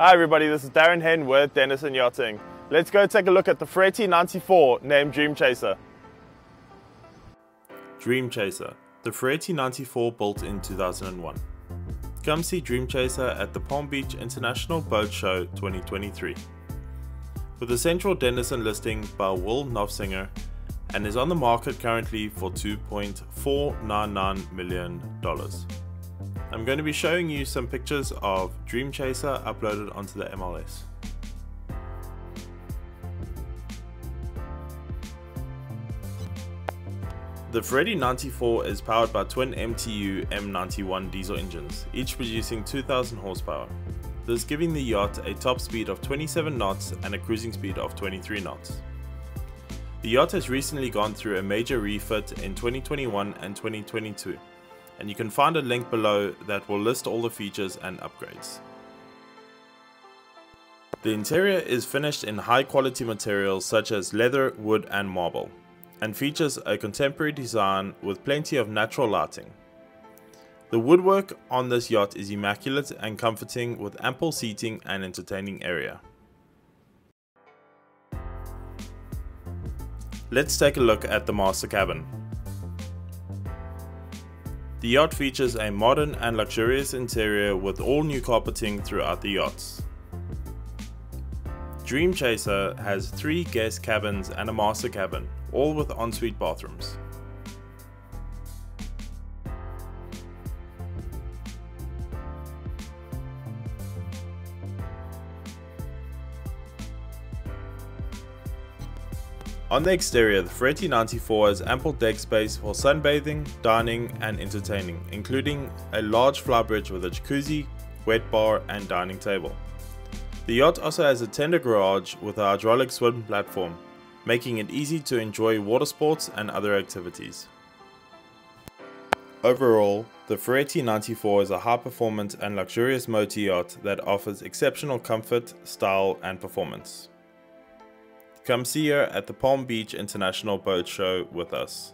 Hi everybody, this is Darren Hen with Denison Yachting. Let's go take a look at the Ferretti 94 named DreamChaser. DreamChaser, the Ferretti 94 built in 2001. Come see DreamChaser at the Palm Beach International Boat Show 2023. With a central Denison listing by Will Noftsinger and is on the market currently for $2.499 million. I'm going to be showing you some pictures of DreamChaser uploaded onto the MLS. The Ferretti 94 is powered by twin MTU M91 diesel engines, each producing 2,000 horsepower, thus giving the yacht a top speed of 27 knots and a cruising speed of 23 knots. The yacht has recently gone through a major refit in 2021 and 2022. And you can find a link below that will list all the features and upgrades. The interior is finished in high quality materials such as leather, wood and marble, and features a contemporary design with plenty of natural lighting. The woodwork on this yacht is immaculate and comforting with ample seating and entertaining area. Let's take a look at the master cabin. The yacht features a modern and luxurious interior with all new carpeting throughout the yachts. DreamChaser has 3 guest cabins and a master cabin, all with ensuite bathrooms. On the exterior, the Ferretti 94 has ample deck space for sunbathing, dining and entertaining, including a large flybridge with a jacuzzi, wet bar and dining table. The yacht also has a tender garage with a hydraulic swim platform, making it easy to enjoy water sports and other activities. Overall, the Ferretti 94 is a high-performance and luxurious motor yacht that offers exceptional comfort, style and performance. Come see her at the Palm Beach International Boat Show with us.